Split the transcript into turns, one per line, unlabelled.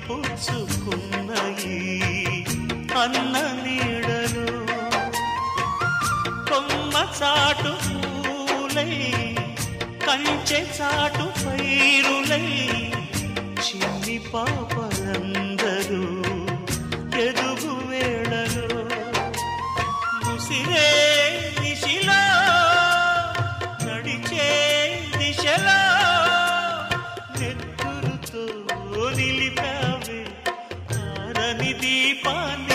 పుచ్చుకున్న ఈ అన్న నీడలో కొమ్మ చాటు పూలై కంచె చాటు పైరులై చిన్ని పాపలందరూ ఎదుగు వేళలో ముసిరే దిశలో నడిచే దిశలో నెత్తురుతో నిలిపావే ఆరని దీపాన్ని